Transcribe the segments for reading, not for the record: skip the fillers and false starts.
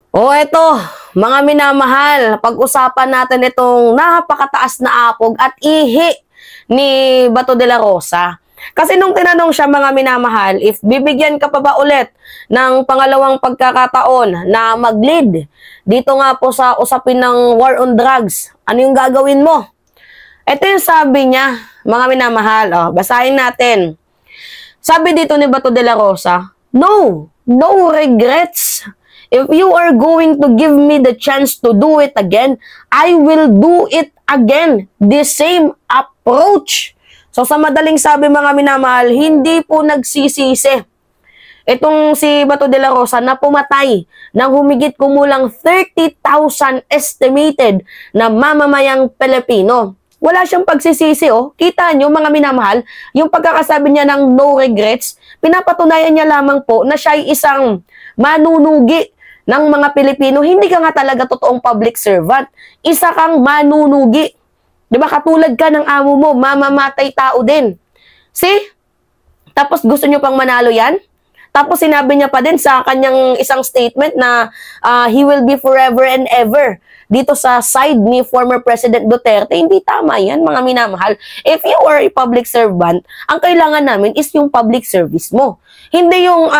O eto, mga minamahal, pag-usapan natin itong napakataas na apog at ihi ni Bato de la Rosa. Kasi nung tinanong siya mga minamahal, if bibigyan ka pa ba ulit ng pangalawang pagkakataon na mag-lead dito nga po sa usapin ng war on drugs, ano yung gagawin mo? Ito yung sabi niya, mga minamahal, basahin natin. Sabi dito ni Bato de la Rosa, no regrets. If you are going to give me the chance to do it again, I will do it again. The same approach. So sa madaling sabi mga minamahal, hindi po nagsisisi itong si Bato de la Rosa na pumatay ng humigit kumulang 30,000 estimated na mamamayang Pilipino. Wala siyang pagsisisi, oh. Kita nyo, mga minamahal, yung pagkakasabi niya ng no regrets, pinapatunayan niya lamang po na siya ay isang manunugi ng mga Pilipino. Hindi ka nga talaga totoong public servant. Isa kang manunugi. Diba, katulad ka ng amo mo, mamamatay tao din. See? Tapos gusto nyo pang manalo yan? Tapos sinabi niya pa din sa kanyang isang statement na he will be forever and ever dito sa side ni former President Duterte. Hindi tama yan, mga minamahal. If you are a public servant, ang kailangan namin is yung public service mo. Hindi yung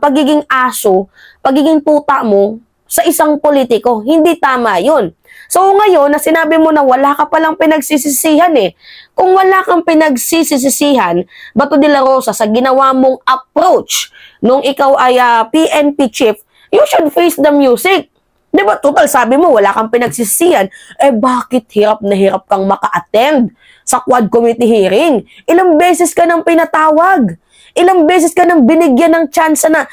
pagiging aso, pagiging tuta mo sa isang politiko. Hindi tama yun. So ngayon, na sinabi mo na wala ka palang pinagsisisihan Kung wala kang pinagsisisihan, Bato de la Rosa, sa ginawa mong approach nung ikaw ay PNP chief, you should face the music. Diba, total, sabi mo, wala kang pinagsisisihan. Bakit hirap na hirap kang maka-attend sa Quad Committee hearing? Ilang beses ka nang pinatawag? Ilang beses ka nang binigyan ng chance na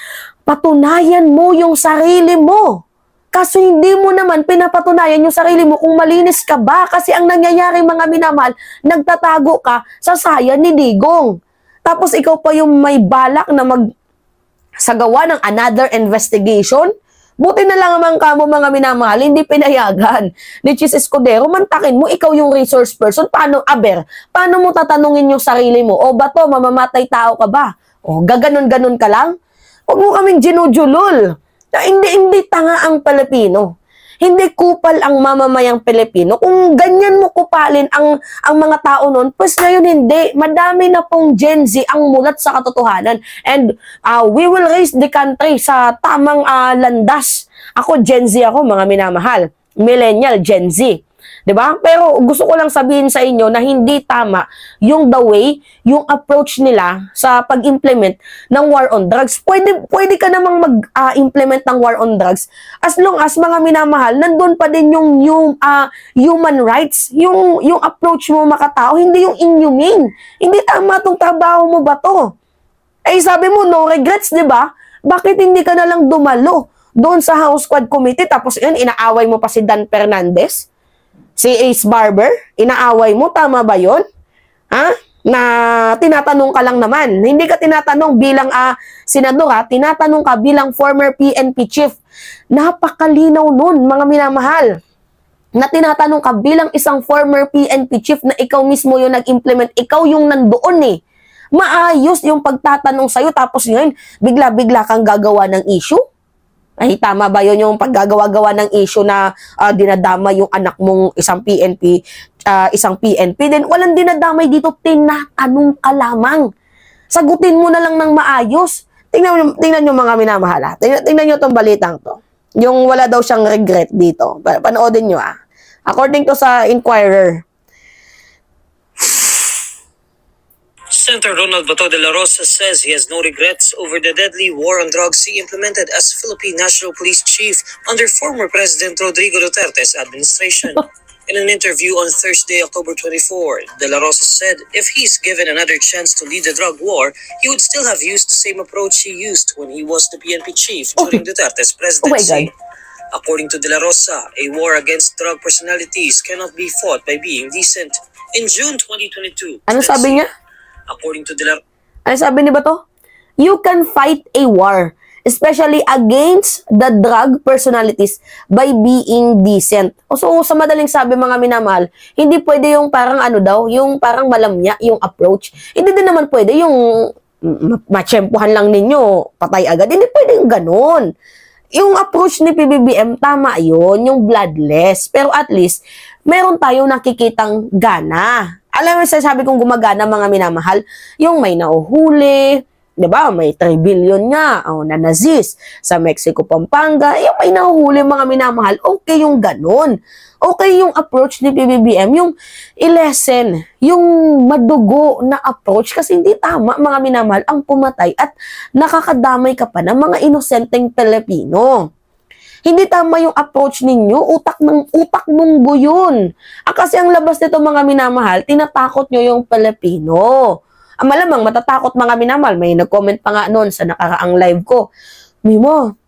patunayan mo yung sarili mo? Kaso hindi mo naman pinapatunayan yung sarili mo kung malinis ka ba? Kasi ang nangyayari, mga minamahal, nagtatago ka sa saya ni Digong. Tapos ikaw pa yung may balak na magsagawa ng another investigation? Buti na lang naman kamo, mga minamahal, hindi pinayagan ni Chis Escudero. Mantakin mo, ikaw yung resource person. Paano mo tatanungin yung sarili mo? O Bato, mamamatay tao ka ba? O gaganon-ganon ka lang? Huwag mo kaming ginujulol. Na hindi tanga ang Pilipino. Hindi kupal ang mamamayang Pilipino. Kung ganyan mo kupalin ang mga tao noon, pues ngayon hindi. Madami na pong Gen Z ang mulat sa katotohanan. And we will raise the country sa tamang landas. Ako, Gen Z ako, mga minamahal. Millennial, Gen Z. 'Di ba? Pero gusto ko lang sabihin sa inyo na hindi tama yung the way, yung approach nila sa pag-implement ng war on drugs. Pwede ka namang mag-implement ng war on drugs as long as, mga minamahal, nandun pa din yung human rights, yung approach mo makatao, hindi yung inhumane. Hindi tama tong trabaho mo, Bato. Sabi mo no regrets, 'di ba? Bakit hindi ka na lang dumalo doon sa House Quad Committee tapos yun inaaway mo pa si Dan Fernandez? Si Ace Barber, inaaway mo, tama ba yun? Na tinatanong ka lang naman. Hindi ka tinatanong bilang senador, tinatanong ka bilang former PNP chief. Napakalinaw nun, mga minamahal. Na tinatanong ka bilang isang former PNP chief na ikaw mismo yung nag-implement, ikaw yung nandoon Maayos yung pagtatanong sa'yo, tapos ngayon, bigla-bigla kang gagawa ng issue? Tama ba yun yung paggagawa-gawa ng issue na dinadama yung anak mong isang PNP, Then walang dinadamay dito, tinatanong ka lamang. Sagutin mo na lang ng maayos. Tingnan nyo, mga minamahal. Tingnan nyo itong balitang to. Yung wala daw siyang regret dito. Panoodin nyo According to sa Inquirer, Senator Ronald Bato de la Rosa says he has no regrets over the deadly war on drugs he implemented as Philippine National Police Chief under former President Rodrigo Duterte's administration. In an interview on Thursday, October 24, de la Rosa said if he's given another chance to lead the drug war, he would still have used the same approach he used when he was the PNP chief during Duterte's presidency. According to de la Rosa, a war against drug personalities cannot be fought by being decent. In June 2022, ano sabi niya? According to de la... Ano sabi ni Bato? You can fight a war, especially against the drug personalities, by being decent. So, sa madaling sabi, mga minamahal, hindi pwede yung parang yung parang malamya yung approach. Hindi din naman pwede yung matsyempuhan lang ninyo, patay agad. Hindi pwede yung ganun. yung approach ni PBBM, tama yun, yung bloodless. Pero at least, meron tayong nakikitang gana. Alam mo, sabi kong gumagana, mga minamahal, yung may nauhuli, di ba? May 3 billion nga, na nazis sa Mexico, Pampanga, yung may nahuhuli, mga minamahal, okay yung ganun. Okay yung approach ni PBBM, yung i-lessen, yung madugo na approach, kasi hindi tama, mga minamahal, ang pumatay at nakakadamay ka pa ng mga inosenteng Pilipino. Hindi tama yung approach ninyo, utak munggo yun. Kasi ang labas nito, mga minamahal, tinatakot nyo yung Pilipino. Malamang matatakot, mga minamahal. May nag-comment pa nga noon sa nakaraang live ko. Mima,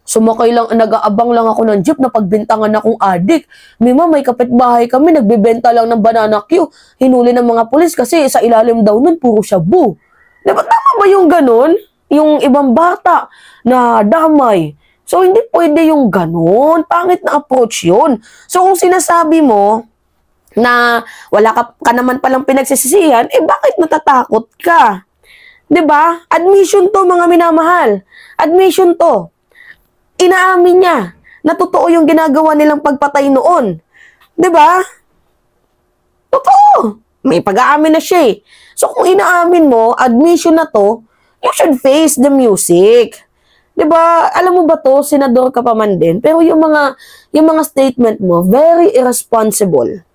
sumakay lang, nag-aabang lang ako ng jeep na pagbintangan akong adik. Mima, may kapitbahay kami, nagbebenta lang ng banana Q. Hinuli ng mga pulis kasi sa ilalim daw nun, puro shabu. Diba, tama ba yung ganun? Yung ibang bata na damay. So, hindi pwede yung ganun. Pangit na approach yun. So, kung sinasabi mo na wala ka naman palang pinagsisisihan, bakit natatakot ka? Diba? Admission to, mga minamahal. Admission to. Inaamin niya na totoo yung ginagawa nilang pagpatay noon. 'Di ba? Totoo. May pag-aamin na siya eh. So kung inaamin mo, admission na to, you should face the music. 'Di ba? Alam mo ba to, senador ka pa man din, pero yung mga statement mo, very irresponsible.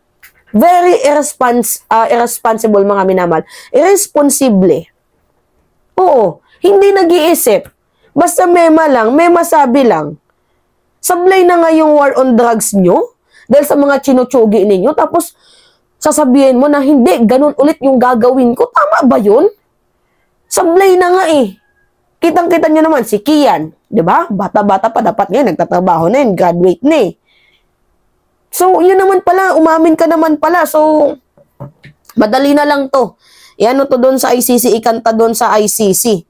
Very irresponsible, mga minamahal. Irresponsible. Oo, hindi nag-iisip. Basta mema lang, mema sabi lang. Sablay na nga yung war on drugs nyo dahil sa mga chinuchugi ninyo. Tapos, sasabihin mo na hindi, ganun ulit yung gagawin ko. Tama ba yun? Sablay na nga eh. Kitang-kita nyo naman, si Kian. Diba? Bata-bata pa dapat ngayon, nagtatrabaho na yun, graduate na eh. So, yun naman pala, umamin ka naman pala. So, madali na lang to. Iano to doon sa ICC, ikanta doon sa ICC.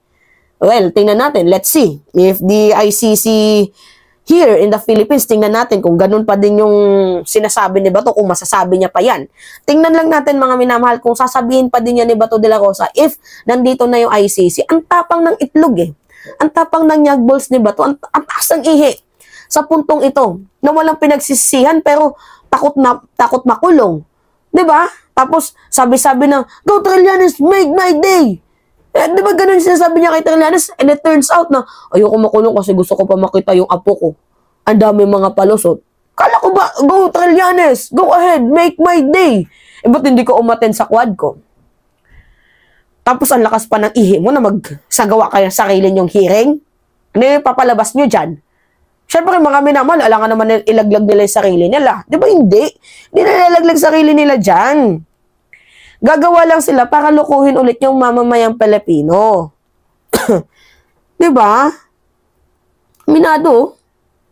Well, tingnan natin. Let's see. If the ICC here in the Philippines, tingnan natin kung ganun pa din yung sinasabi ni Bato, kung masasabi niya pa yan. Tingnan lang natin, mga minamahal, kung sasabihin pa din niya ni Bato de la Rosa if nandito na yung ICC. Ang tapang ng itlog eh. Ang tapang ng nyagballs ni Bato. Ang taas ng ihi sa puntong ito na walang pinagsisihan pero takot makulong. 'Di ba? Tapos sabi-sabi na, "Go Trillanes, make my day." Di ba ganun sinasabi niya kay Trillanes? And it turns out na, ayoko makulong kasi gusto ko pa makita yung apo ko. Ang dami mga palusot. Kala ko ba, go Trillanes, go ahead, make my day. Ba't hindi ko umaten sa quad ko? Tapos ang lakas pa ng ihi mo na magsagawa kayo sarili niyong hearing? Ano yung papalabas niyo dyan? Siyempre, mga minamahal, alangan naman ilaglag nila yung sarili nila. Di ba hindi? Hindi na ilalaglag sarili nila dyan. Gagawa lang sila para lukuhin ulit yung mamamayang Pilipino. Diba? Minado.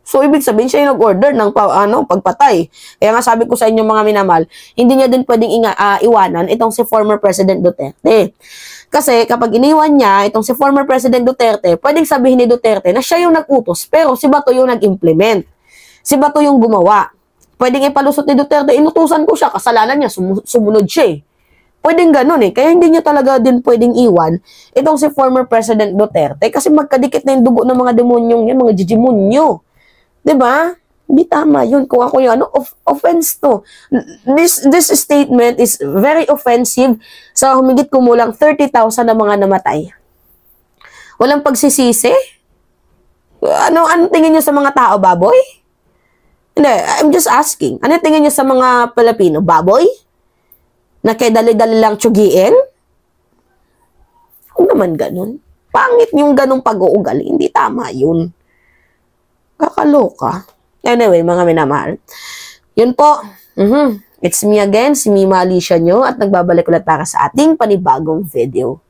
So, ibig sabihin siya yung nag-order ng pagpatay. Kaya nga sabi ko sa inyo, mga minamahal, hindi niya din pwedeng iwanan itong si former President Duterte. Kasi kapag iniwan niya itong si former President Duterte, pwedeng sabihin ni Duterte na siya yung nag-utos, pero si Bato yung nag-implement. Si Bato yung gumawa. Pwedeng ipalusot ni Duterte, inutusan ko siya, kasalanan niya, sumunod siya eh. Pwedeng ganun eh. Kaya hindi niya talaga din pwedeng iwan itong si former President Duterte kasi magkadikit na yung dugo ng mga demonyong yan, mga jijimonyo. Diba? Hindi tama yun. Kung ako yung offense to. This statement is very offensive sa humigit kumulang 30,000 na mga namatay. Walang pagsisisi? Ano tingin niyo sa mga tao, baboy? Hindi, I'm just asking. Ano tingin niyo sa mga Pilipino, baboy? Na kaya dali-dali lang tsugiin? Huwag naman ganun. Pangit yung ganung pag-uugali. Hindi tama yun. Kakaloka. Anyway, mga minamahal. Yun po. It's me again, si Mima Alicia nyo, at nagbabalik ulit para sa ating panibagong video.